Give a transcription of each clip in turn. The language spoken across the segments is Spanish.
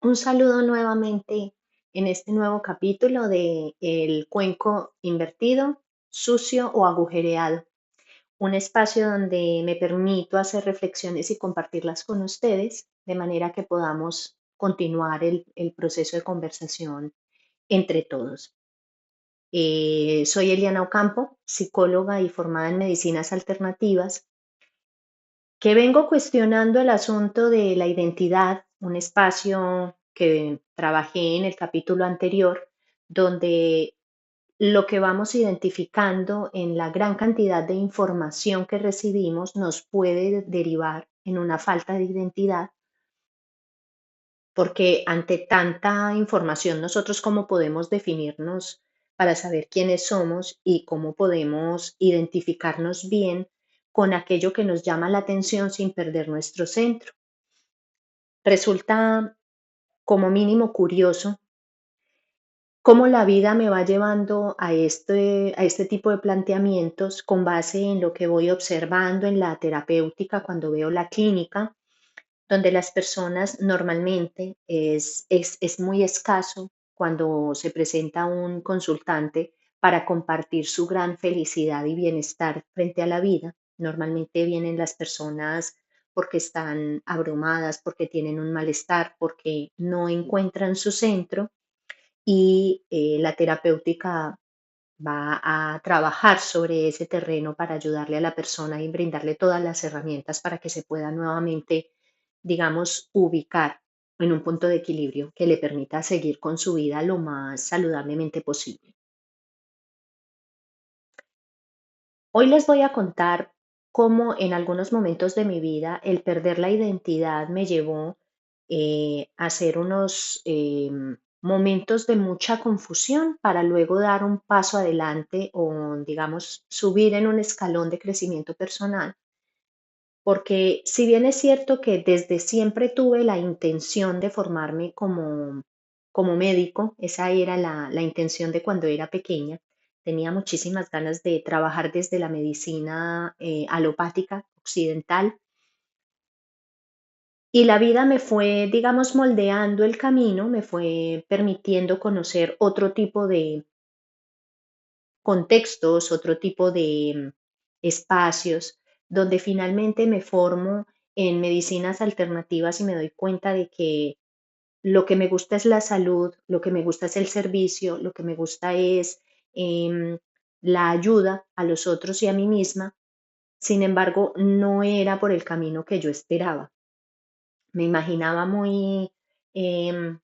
Un saludo nuevamente en este nuevo capítulo de El cuenco invertido, sucio o agujereado, un espacio donde me permito hacer reflexiones y compartirlas con ustedes de manera que podamos continuar el proceso de conversación entre todos. Soy Eliana Ocampo, psicóloga y formada en medicinas alternativas, que vengo cuestionando el asunto de la identidad, un espacio que trabajé en el capítulo anterior, donde lo que vamos identificando en la gran cantidad de información que recibimos nos puede derivar en una falta de identidad, porque ante tanta información nosotros cómo podemos definirnos para saber quiénes somos y cómo podemos identificarnos bien con aquello que nos llama la atención sin perder nuestro centro. Resulta como mínimo curioso cómo la vida me va llevando a este tipo de planteamientos con base en lo que voy observando en la terapéutica cuando veo la clínica, donde las personas normalmente es muy escaso cuando se presenta un consultante para compartir su gran felicidad y bienestar frente a la vida. Normalmente vienen las personas porque están abrumadas, porque tienen un malestar, porque no encuentran su centro y la terapéutica va a trabajar sobre ese terreno para ayudarle a la persona y brindarle todas las herramientas para que se pueda nuevamente, digamos, ubicar en un punto de equilibrio que le permita seguir con su vida lo más saludablemente posible. Hoy les voy a contar cómo en algunos momentos de mi vida el perder la identidad me llevó a hacer unos momentos de mucha confusión para luego dar un paso adelante o, digamos, subir en un escalón de crecimiento personal. Porque si bien es cierto que desde siempre tuve la intención de formarme como médico, esa era la intención de cuando era pequeña, tenía muchísimas ganas de trabajar desde la medicina alopática occidental y la vida me fue, digamos, moldeando el camino, me fue permitiendo conocer otro tipo de contextos, otro tipo de espacios, donde finalmente me formo en medicinas alternativas y me doy cuenta de que lo que me gusta es la salud, lo que me gusta es el servicio, lo que me gusta es em, la ayuda a los otros y a mí misma. Sin embargo, no era por el camino que yo esperaba. Me imaginaba em,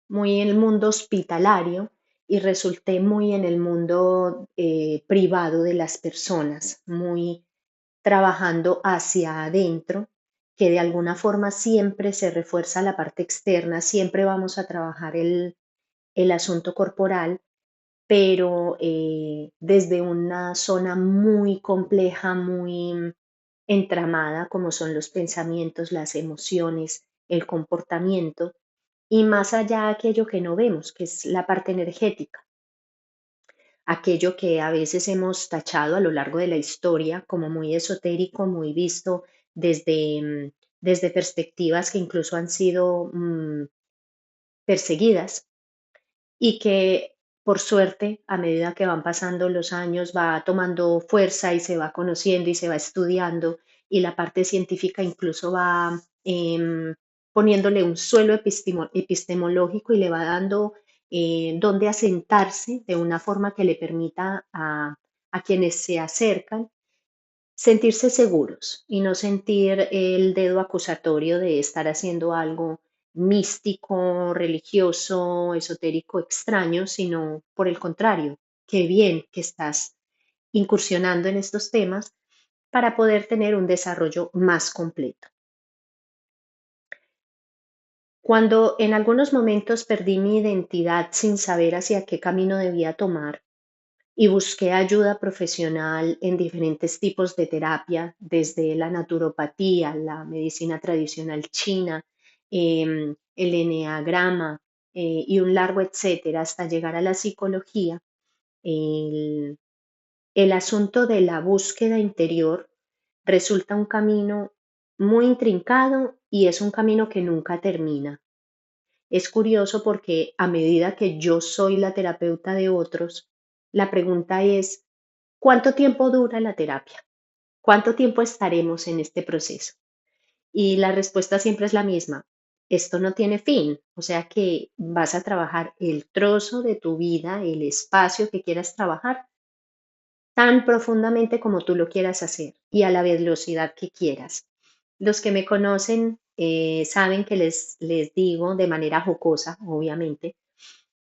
muy en el mundo hospitalario y resulté muy en el mundo privado de las personas, muy trabajando hacia adentro, que de alguna forma siempre se refuerza la parte externa, siempre vamos a trabajar el asunto corporal, pero desde una zona muy compleja, muy entramada, como son los pensamientos, las emociones, el comportamiento, y más allá aquello que no vemos, que es la parte energética, aquello que a veces hemos tachado a lo largo de la historia como muy esotérico, muy visto desde perspectivas que incluso han sido perseguidas y que por suerte a medida que van pasando los años va tomando fuerza y se va conociendo y se va estudiando y la parte científica incluso va poniéndole un suelo epistemológico y le va dando dónde asentarse de una forma que le permita a quienes se acercan sentirse seguros y no sentir el dedo acusatorio de estar haciendo algo místico, religioso, esotérico, extraño, sino por el contrario, qué bien que estás incursionando en estos temas para poder tener un desarrollo más completo. Cuando en algunos momentos perdí mi identidad sin saber hacia qué camino debía tomar, y busqué ayuda profesional en diferentes tipos de terapia, desde la naturopatía, la medicina tradicional china, el eneagrama y un largo etcétera, hasta llegar a la psicología. El, el asunto de la búsqueda interior resulta un camino muy intrincado y es un camino que nunca termina. Es curioso porque a medida que yo soy la terapeuta de otros, la pregunta es, ¿cuánto tiempo dura la terapia? ¿Cuánto tiempo estaremos en este proceso? Y la respuesta siempre es la misma. Esto no tiene fin, o sea que vas a trabajar el trozo de tu vida, el espacio que quieras trabajar, tan profundamente como tú lo quieras hacer y a la velocidad que quieras. Los que me conocen saben que les digo de manera jocosa, obviamente,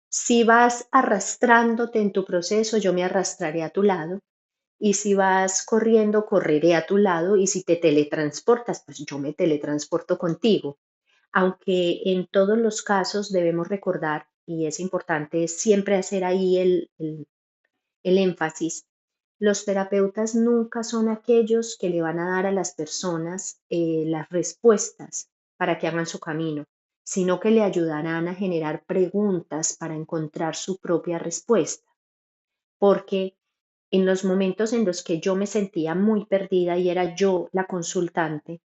si vas arrastrándote en tu proceso, yo me arrastraré a tu lado. Y si vas corriendo, correré a tu lado. Y si te teletransportas, pues yo me teletransporto contigo. Aunque en todos los casos debemos recordar, y es importante siempre hacer ahí el énfasis, los terapeutas nunca son aquellos que le van a dar a las personas las respuestas para que hagan su camino, sino que le ayudarán a generar preguntas para encontrar su propia respuesta. Porque en los momentos en los que yo me sentía muy perdida y era yo la consultante,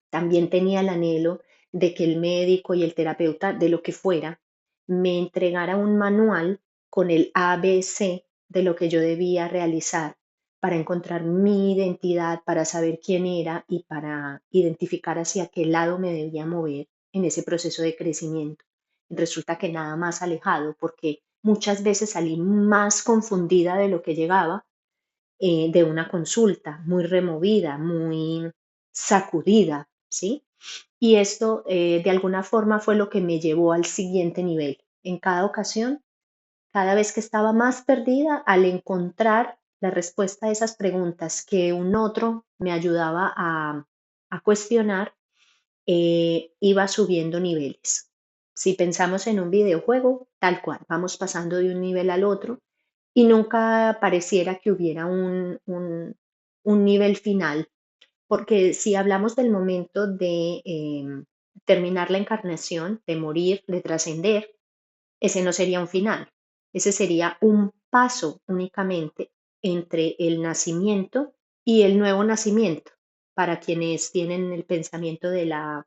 también tenía el anhelo de que el médico y el terapeuta, de lo que fuera, me entregara un manual con el ABC de lo que yo debía realizar para encontrar mi identidad, para saber quién era y para identificar hacia qué lado me debía mover en ese proceso de crecimiento. Resulta que nada más alejado, porque muchas veces salí más confundida de lo que llegaba de una consulta, muy removida, muy sacudida, ¿sí? Y esto de alguna forma fue lo que me llevó al siguiente nivel. En cada ocasión, cada vez que estaba más perdida, al encontrar la respuesta a esas preguntas que un otro me ayudaba a cuestionar, iba subiendo niveles. Si pensamos en un videojuego, tal cual, vamos pasando de un nivel al otro y nunca pareciera que hubiera un nivel final, porque si hablamos del momento de terminar la encarnación, de morir, de trascender, ese no sería un final, ese sería un paso únicamente entre el nacimiento y el nuevo nacimiento, para quienes tienen el pensamiento de la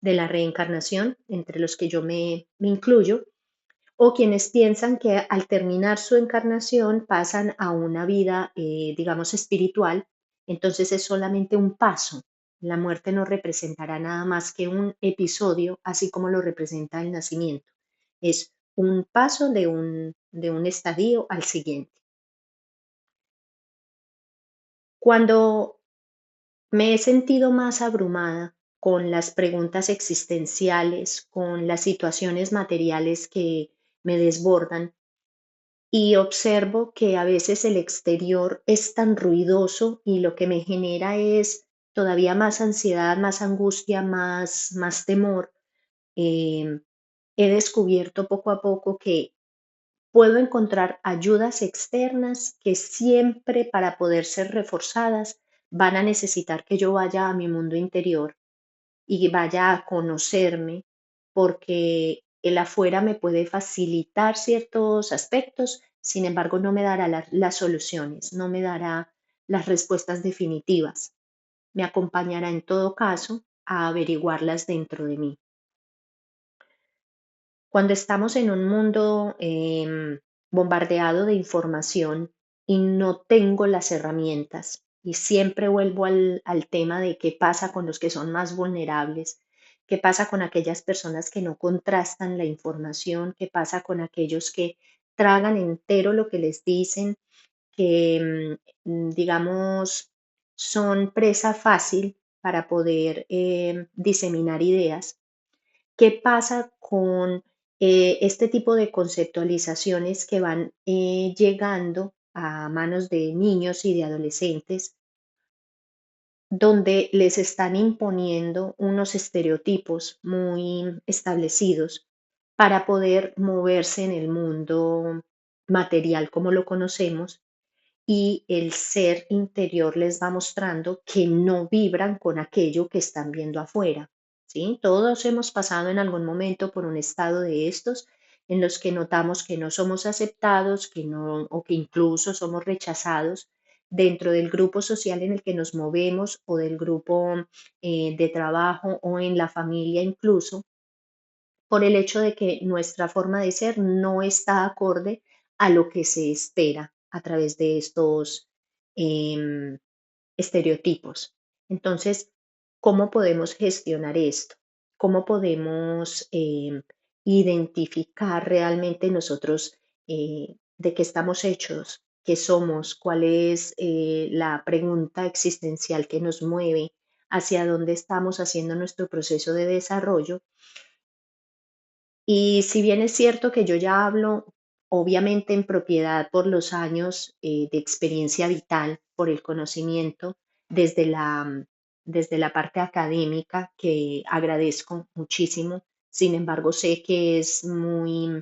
reencarnación, entre los que yo me incluyo, o quienes piensan que al terminar su encarnación pasan a una vida, digamos, espiritual, entonces es solamente un paso. La muerte no representará nada más que un episodio, así como lo representa el nacimiento. Es un paso de un estadio al siguiente. Cuando me he sentido más abrumada con las preguntas existenciales, con las situaciones materiales que me desbordan, y observo que a veces el exterior es tan ruidoso y lo que me genera es todavía más ansiedad, más angustia, más temor. Em, He descubierto poco a poco que puedo encontrar ayudas externas que siempre para poder ser reforzadas van a necesitar que yo vaya a mi mundo interior y vaya a conocerme, porque el afuera me puede facilitar ciertos aspectos, sin embargo no me dará las soluciones, no me dará las respuestas definitivas. Me acompañará en todo caso a averiguarlas dentro de mí. Cuando estamos en un mundo bombardeado de información y no tengo las herramientas, y siempre vuelvo al tema de qué pasa con los que son más vulnerables, qué pasa con aquellas personas que no contrastan la información, qué pasa con aquellos que tragan entero lo que les dicen, que digamos son presa fácil para poder diseminar ideas. ¿Qué pasa con este tipo de conceptualizaciones que van llegando a manos de niños y de adolescentes, donde les están imponiendo unos estereotipos muy establecidos para poder moverse en el mundo material como lo conocemos? Y el ser interior les va mostrando que no vibran con aquello que están viendo afuera, ¿sí? Todos hemos pasado en algún momento por un estado de estos en los que notamos que no somos aceptados, que no, o que incluso somos rechazados dentro del grupo social en el que nos movemos o del grupo de trabajo o en la familia incluso, por el hecho de que nuestra forma de ser no está acorde a lo que se espera a través de estos em, estereotipos. Entonces, ¿cómo podemos gestionar esto? ¿Cómo podemos identificar realmente nosotros de qué estamos hechos, qué somos, cuál es la pregunta existencial que nos mueve, hacia dónde estamos haciendo nuestro proceso de desarrollo? Y si bien es cierto que yo ya hablo, obviamente en propiedad por los años de experiencia vital, por el conocimiento, desde desde la parte académica, que agradezco muchísimo, sin embargo sé que es muy,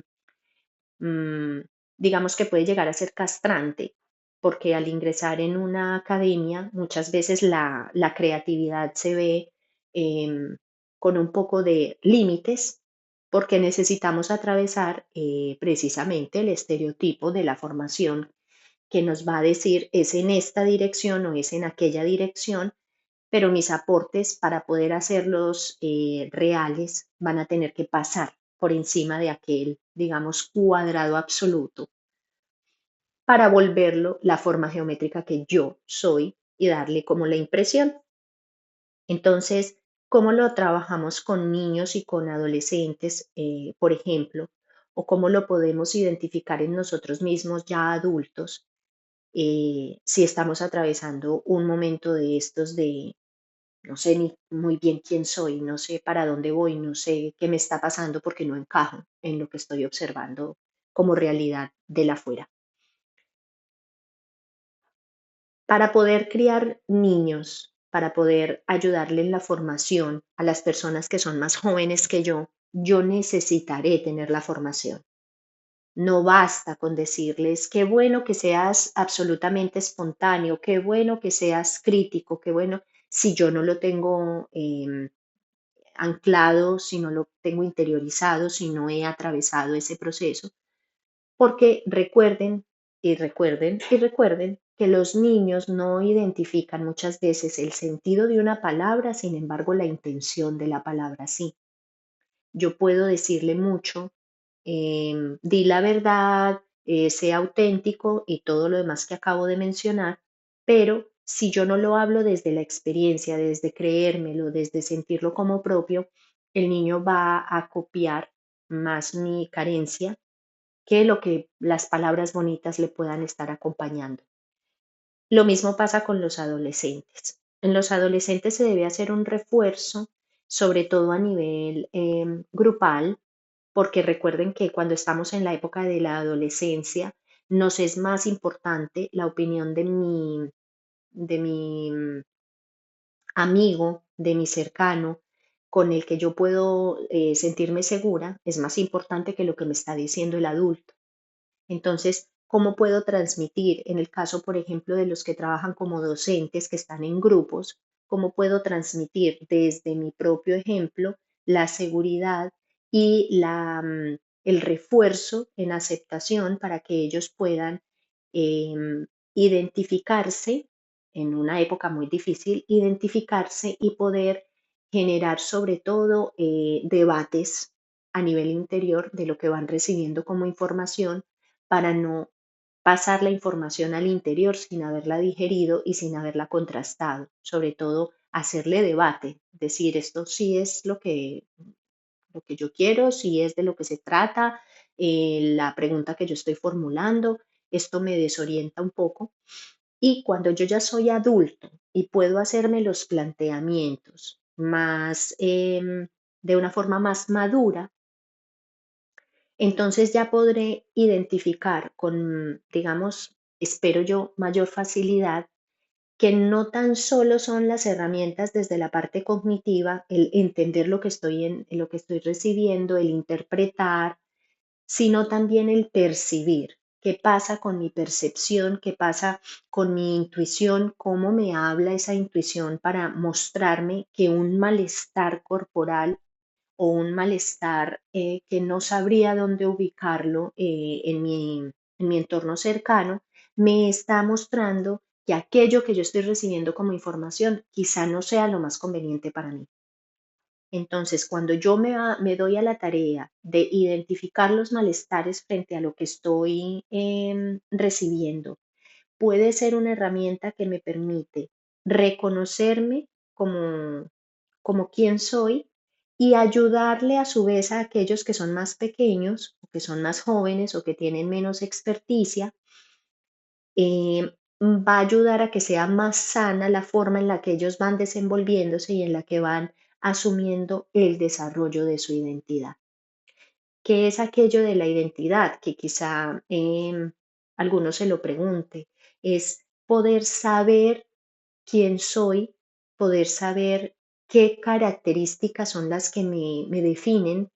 mm, digamos que puede llegar a ser castrante, porque al ingresar en una academia muchas veces la creatividad se ve con un poco de límites, porque necesitamos atravesar precisamente el estereotipo de la formación que nos va a decir es en esta dirección o es en aquella dirección, pero mis aportes para poder hacerlos reales van a tener que pasar por encima de aquel, digamos, cuadrado absoluto para volverlo la forma geométrica que yo soy y darle como la impresión. Entonces, ¿cómo lo trabajamos con niños y con adolescentes, por ejemplo? ¿O cómo lo podemos identificar en nosotros mismos ya adultos si estamos atravesando un momento de estos de no sé ni muy bien quién soy, no sé para dónde voy, no sé qué me está pasando porque no encajo en lo que estoy observando como realidad de la afuera? Para poder criar niños, para poder ayudarle en la formación a las personas que son más jóvenes que yo necesitaré tener la formación. No basta con decirles, qué bueno que seas absolutamente espontáneo, qué bueno que seas crítico, qué bueno, si yo no lo tengo anclado, si no lo tengo interiorizado, si no he atravesado ese proceso. Porque recuerden y recuerden que los niños no identifican muchas veces el sentido de una palabra, sin embargo la intención de la palabra sí. Yo puedo decirle mucho, di la verdad, sea auténtico y todo lo demás que acabo de mencionar, pero si yo no lo hablo desde la experiencia, desde creérmelo, desde sentirlo como propio, el niño va a copiar más mi carencia que lo que las palabras bonitas le puedan estar acompañando. Lo mismo pasa con los adolescentes. En los adolescentes se debe hacer un refuerzo, sobre todo a nivel grupal, porque recuerden que cuando estamos en la época de la adolescencia, nos es más importante la opinión de mi amigo, de mi cercano, con el que yo puedo sentirme segura, es más importante que lo que me está diciendo el adulto. Entonces, ¿cómo puedo transmitir, en el caso, por ejemplo, de los que trabajan como docentes, que están en grupos, cómo puedo transmitir desde mi propio ejemplo la seguridad y el refuerzo en aceptación para que ellos puedan identificarse en una época muy difícil, identificarse y poder generar sobre todo debates a nivel interior de lo que van recibiendo como información para no pasar la información al interior sin haberla digerido y sin haberla contrastado. Sobre todo, hacerle debate, decir esto sí es lo que yo quiero, si es de lo que se trata, la pregunta que yo estoy formulando, esto me desorienta un poco. Y cuando yo ya soy adulto y puedo hacerme los planteamientos más, de una forma más madura, entonces ya podré identificar con, digamos, espero yo, mayor facilidad que no tan solo son las herramientas desde la parte cognitiva, el entender lo que lo que estoy recibiendo, el interpretar, sino también el percibir. ¿Qué pasa con mi percepción? ¿Qué pasa con mi intuición? ¿Cómo me habla esa intuición para mostrarme que un malestar corporal o un malestar que no sabría dónde ubicarlo en mi entorno cercano, me está mostrando que aquello que yo estoy recibiendo como información quizá no sea lo más conveniente para mí? Entonces, cuando yo me doy a la tarea de identificar los malestares frente a lo que estoy recibiendo, puede ser una herramienta que me permite reconocerme como, como quien soy y ayudarle a su vez a aquellos que son más pequeños o que son más jóvenes o que tienen menos experticia, va a ayudar a que sea más sana la forma en la que ellos van desenvolviéndose y en la que van asumiendo el desarrollo de su identidad. ¿Qué es aquello de la identidad? Que quizá algunos se lo pregunte. Es poder saber quién soy, poder saber qué características son las que me definen,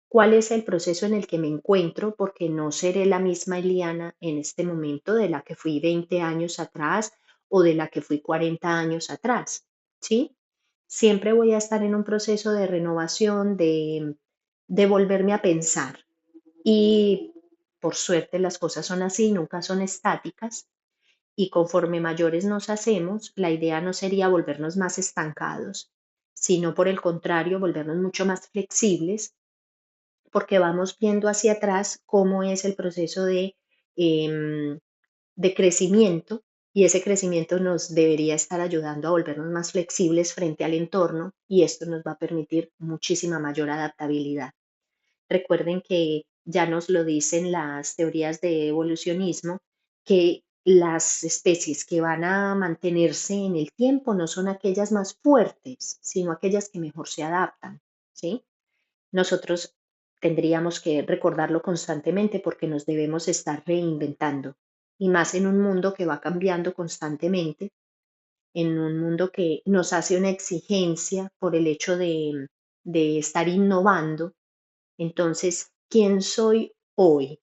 cuál es el proceso en el que me encuentro, porque no seré la misma Eliana en este momento de la que fui 20 años atrás o de la que fui 40 años atrás, ¿sí? Siempre voy a estar en un proceso de renovación, de volverme a pensar. Y por suerte las cosas son así, nunca son estáticas. Y conforme mayores nos hacemos, la idea no sería volvernos más estancados, sino por el contrario, volvernos mucho más flexibles porque vamos viendo hacia atrás cómo es el proceso em, de crecimiento y ese crecimiento nos debería estar ayudando a volvernos más flexibles frente al entorno y esto nos va a permitir muchísima mayor adaptabilidad. Recuerden que ya nos lo dicen las teorías de evolucionismo, que las especies que van a mantenerse en el tiempo no son aquellas más fuertes, sino aquellas que mejor se adaptan, ¿sí? Nosotros tendríamos que recordarlo constantemente porque nos debemos estar reinventando y más en un mundo que va cambiando constantemente, en un mundo que nos hace una exigencia por el hecho de estar innovando. Entonces, ¿quién soy hoy?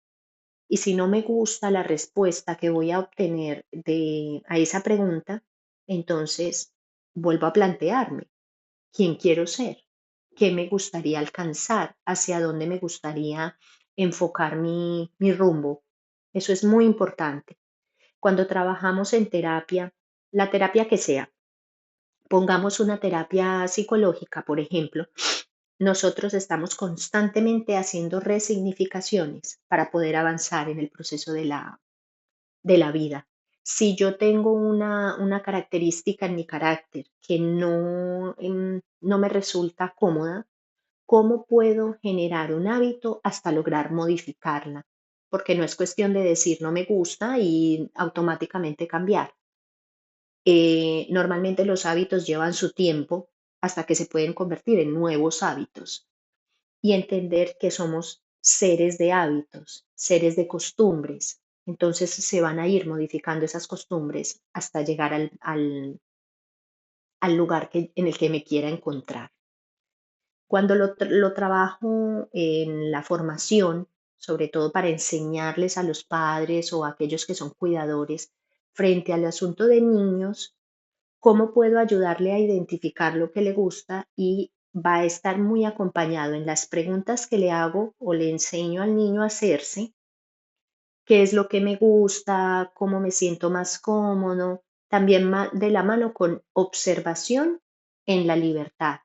Y si no me gusta la respuesta que voy a obtener a esa pregunta, entonces vuelvo a plantearme quién quiero ser, qué me gustaría alcanzar, hacia dónde me gustaría enfocar mi rumbo. Eso es muy importante. Cuando trabajamos en terapia, la terapia que sea, pongamos una terapia psicológica, por ejemplo, nosotros estamos constantemente haciendo resignificaciones para poder avanzar en el proceso de la vida. Si yo tengo una característica en mi carácter que no me resulta cómoda, ¿cómo puedo generar un hábito hasta lograr modificarla? Porque no es cuestión de decir no me gusta y automáticamente cambiar. Normalmente los hábitos llevan su tiempo hasta que se pueden convertir en nuevos hábitos y entender que somos seres de hábitos, seres de costumbres. Entonces se van a ir modificando esas costumbres hasta llegar al lugar en el que me quiera encontrar. Cuando lo trabajo en la formación, sobre todo para enseñarles a los padres o a aquellos que son cuidadores frente al asunto de niños, cómo puedo ayudarle a identificar lo que le gusta y va a estar muy acompañado en las preguntas que le hago o le enseño al niño a hacerse, qué es lo que me gusta, cómo me siento más cómodo, también de la mano con observación en la libertad.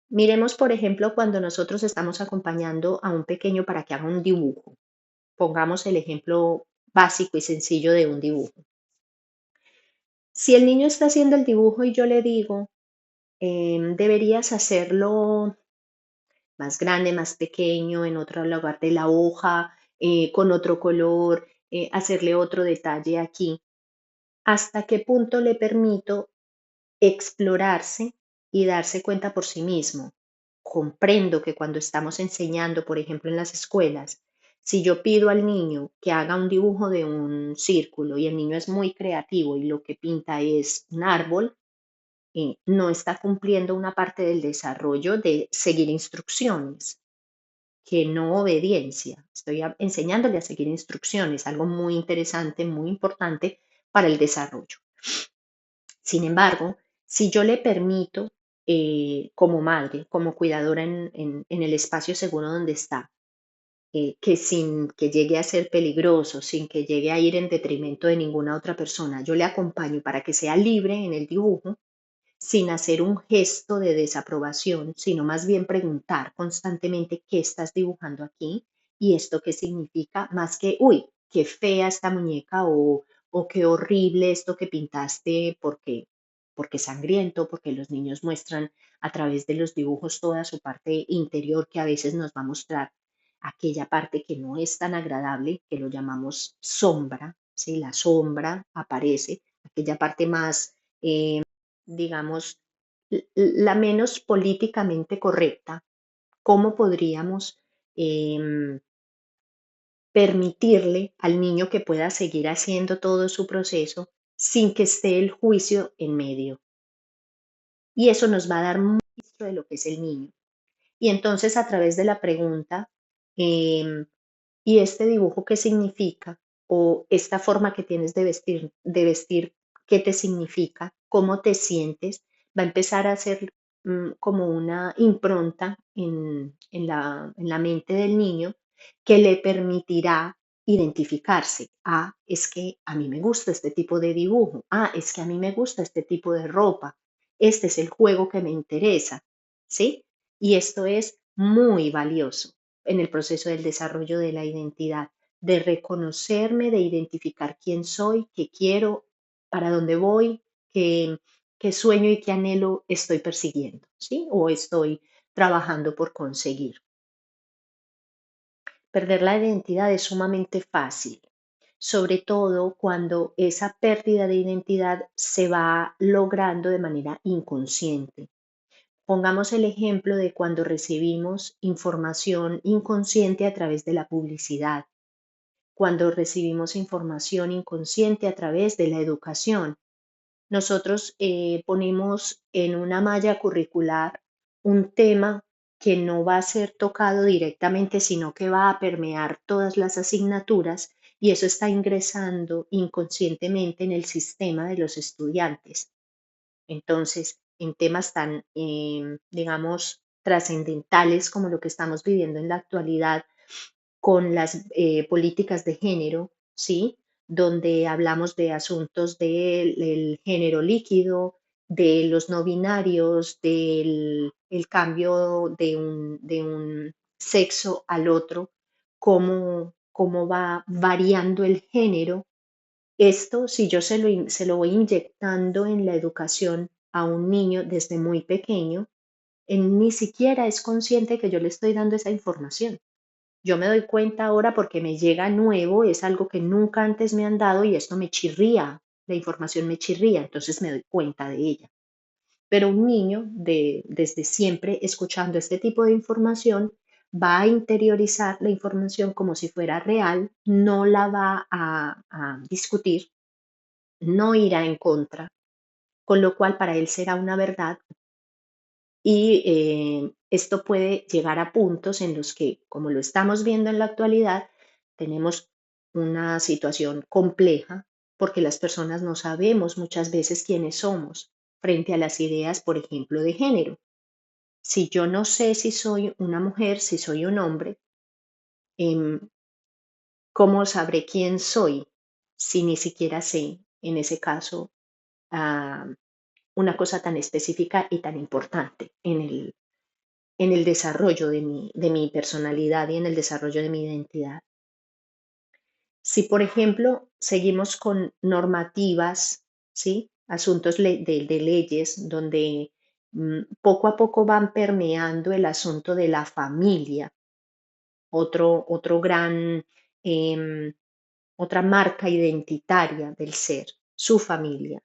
Miremos, por ejemplo, cuando nosotros estamos acompañando a un pequeño para que haga un dibujo. Pongamos el ejemplo básico y sencillo de un dibujo. Si el niño está haciendo el dibujo y yo le digo, deberías hacerlo más grande, más pequeño, en otro lugar de la hoja, con otro color, hacerle otro detalle aquí. ¿Hasta qué punto le permito explorarse y darse cuenta por sí mismo? Comprendo que cuando estamos enseñando, por ejemplo, en las escuelas, si yo pido al niño que haga un dibujo de un círculo y el niño es muy creativo y lo que pinta es un árbol, no está cumpliendo una parte del desarrollo de seguir instrucciones, que no obediencia. Estoy enseñándole a seguir instrucciones, algo muy interesante, muy importante para el desarrollo. Sin embargo, si yo le permito, como madre, como cuidadora en el espacio seguro donde está, que sin que llegue a ser peligroso, sin que llegue a ir en detrimento de ninguna otra persona, yo le acompaño para que sea libre en el dibujo, sin hacer un gesto de desaprobación, sino más bien preguntar constantemente qué estás dibujando aquí y esto qué significa, más que, uy, qué fea esta muñeca o qué horrible esto que pintaste porque es sangriento, porque los niños muestran a través de los dibujos toda su parte interior que a veces nos va a mostrar aquella parte que no es tan agradable, que lo llamamos sombra, ¿sí? La sombra aparece, aquella parte más, digamos, la menos políticamente correcta. ¿Cómo podríamos em, permitirle al niño que pueda seguir haciendo todo su proceso sin que esté el juicio en medio? Y eso nos va a dar mucho de lo que es el niño. Y entonces a través de la pregunta, em, ¿y este dibujo qué significa? O esta forma que tienes de vestir, ¿qué te significa? ¿Cómo te sientes? Va a empezar a hacer como una impronta en la mente del niño que le permitirá identificarse. Ah, es que a mí me gusta este tipo de dibujo. Ah, es que a mí me gusta este tipo de ropa. Este es el juego que me interesa. ¿Sí? Y esto es muy valioso en el proceso del desarrollo de la identidad, de reconocerme, de identificar quién soy, qué quiero, para dónde voy, qué sueño y qué anhelo estoy persiguiendo, ¿sí? O estoy trabajando por conseguir. Perder la identidad es sumamente fácil, sobre todo cuando esa pérdida de identidad se va logrando de manera inconsciente. Pongamos el ejemplo de cuando recibimos información inconsciente a través de la publicidad, cuando recibimos información inconsciente a través de la educación. Nosotros ponemos en una malla curricular un tema que no va a ser tocado directamente, sino que va a permear todas las asignaturas y eso está ingresando inconscientemente en el sistema de los estudiantes. Entonces, en temas tan, digamos, trascendentales como lo que estamos viviendo en la actualidad con las políticas de género, ¿sí? Donde hablamos de asuntos del género líquido, de los no binarios, del el cambio de un sexo al otro, cómo va variando el género. Esto, si yo se lo voy inyectando en la educación a un niño desde muy pequeño, él ni siquiera es consciente que yo le estoy dando esa información. Yo me doy cuenta ahora porque me llega nuevo, es algo que nunca antes me han dado y esto me chirría, la información me chirría, entonces me doy cuenta de ella. Pero un niño desde siempre escuchando este tipo de información va a interiorizar la información como si fuera real, no la va a discutir, no irá en contra, con lo cual para él será una verdad y esto puede llegar a puntos en los que, como lo estamos viendo en la actualidad, tenemos una situación compleja porque las personas no sabemos muchas veces quiénes somos frente a las ideas, por ejemplo, de género. Si yo no sé si soy una mujer, si soy un hombre, em, ¿cómo sabré quién soy si ni siquiera sé, en ese caso, ah, una cosa tan específica y tan importante en el desarrollo de mi personalidad y en el desarrollo de mi identidad? Si, por ejemplo, seguimos con normativas, ¿sí? Asuntos de leyes donde poco a poco van permeando el asunto de la familia, otro gran, em, otra marca identitaria del ser, su familia.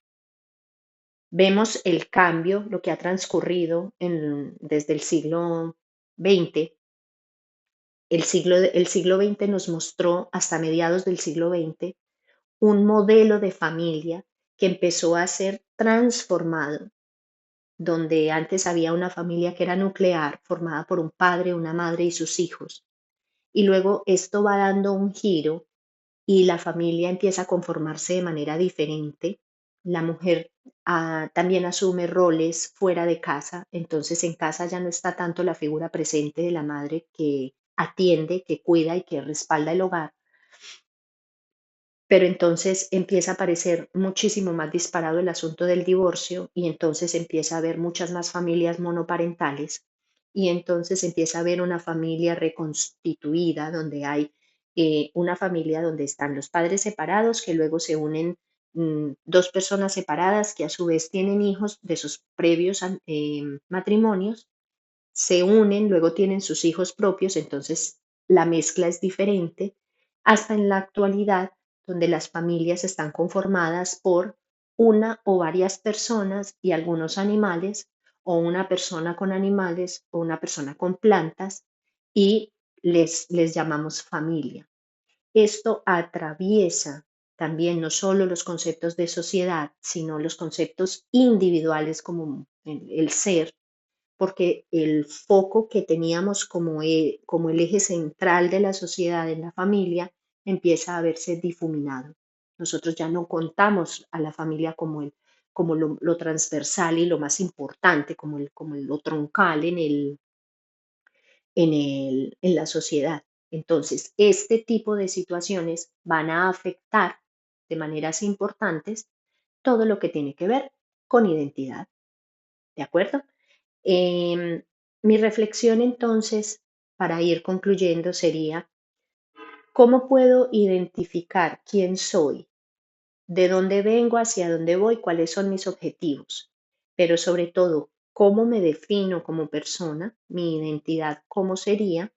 Vemos el cambio, lo que ha transcurrido desde el siglo XX. El siglo XX nos mostró hasta mediados del siglo XX un modelo de familia que empezó a ser transformado, donde antes había una familia que era nuclear, formada por un padre, una madre y sus hijos. Y luego esto va dando un giro y la familia empieza a conformarse de manera diferente. La mujer también asume roles fuera de casa, entonces en casa ya no está tanto la figura presente de la madre que atiende, que cuida y que respalda el hogar, pero entonces empieza a aparecer muchísimo más disparado el asunto del divorcio y entonces empieza a haber muchas más familias monoparentales y entonces empieza a haber una familia reconstituida donde hay una familia donde están los padres separados que luego se unen dos personas separadas que a su vez tienen hijos de sus previos matrimonios, se unen, luego tienen sus hijos propios, entonces la mezcla es diferente, hasta en la actualidad, donde las familias están conformadas por una o varias personas y algunos animales, o una persona con animales, o una persona con plantas, y les llamamos familia. Esto atraviesa también no solo los conceptos de sociedad, sino los conceptos individuales como el ser, porque el foco que teníamos como el eje central de la sociedad en la familia empieza a verse difuminado. Nosotros ya no contamos a la familia como lo transversal y lo más importante, como lo troncal en la sociedad. Entonces, este tipo de situaciones van a afectar de maneras importantes todo lo que tiene que ver con identidad. ¿De acuerdo? Em, Mi reflexión entonces, para ir concluyendo, sería, ¿cómo puedo identificar quién soy, de dónde vengo, hacia dónde voy, cuáles son mis objetivos? Pero sobre todo, ¿cómo me defino como persona, mi identidad, cómo sería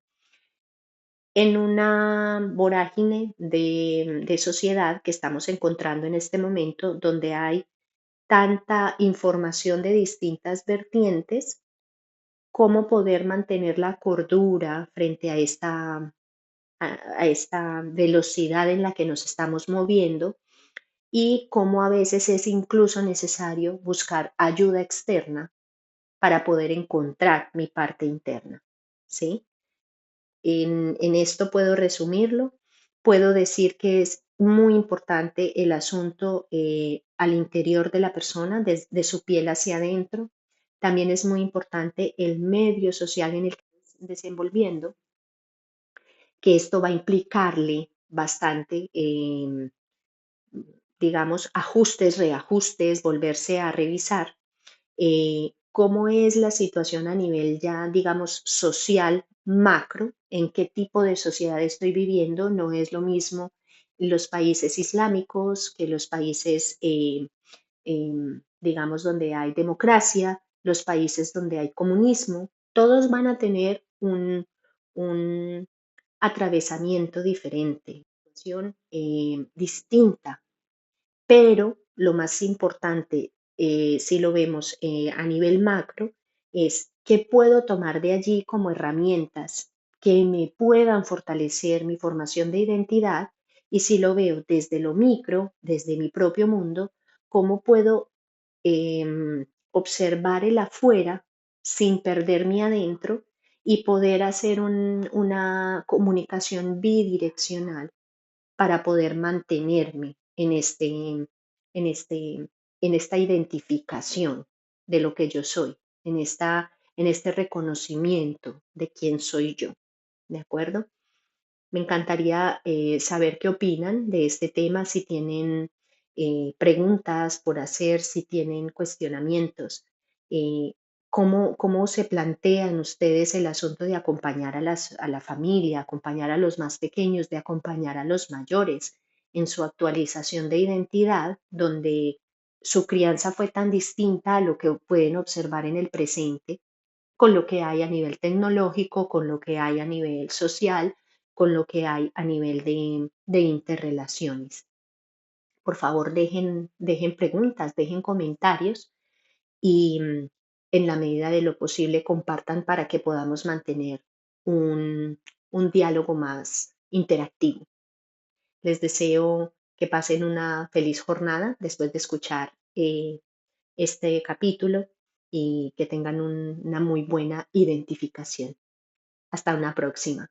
en una vorágine de sociedad que estamos encontrando en este momento, donde hay tanta información de distintas vertientes? ¿Cómo poder mantener la cordura frente a esta velocidad en la que nos estamos moviendo? Y cómo a veces es incluso necesario buscar ayuda externa para poder encontrar mi parte interna, ¿sí? En esto puedo resumirlo. Puedo decir que es muy importante el asunto al interior de la persona, de su piel hacia adentro. También es muy importante el medio social en el que se desenvolviendo, que esto va a implicarle bastante, digamos, ajustes, reajustes, volverse a revisar cómo es la situación a nivel ya, digamos, social macro, en qué tipo de sociedad estoy viviendo. No es lo mismo los países islámicos que los países, digamos, donde hay democracia, los países donde hay comunismo. Todos van a tener un atravesamiento diferente, una situación distinta, pero lo más importante, si lo vemos a nivel macro, es qué puedo tomar de allí como herramientas que me puedan fortalecer mi formación de identidad, y si lo veo desde lo micro, desde mi propio mundo, cómo puedo observar el afuera sin perder mi adentro y poder hacer una comunicación bidireccional para poder mantenerme en este, en esta identificación de lo que yo soy, en este reconocimiento de quién soy yo. ¿De acuerdo? Me encantaría saber qué opinan de este tema, si tienen preguntas por hacer, si tienen cuestionamientos. eh, ¿Cómo se plantean ustedes el asunto de acompañar a la familia, acompañar a los más pequeños, de acompañar a los mayores en su actualización de identidad, donde su crianza fue tan distinta a lo que pueden observar en el presente, con lo que hay a nivel tecnológico, con lo que hay a nivel social, con lo que hay a nivel de interrelaciones? Por favor, dejen preguntas, dejen comentarios y en la medida de lo posible compartan para que podamos mantener un diálogo más interactivo. Les deseo que pasen una feliz jornada después de escuchar este capítulo y que tengan una muy buena identificación. Hasta una próxima.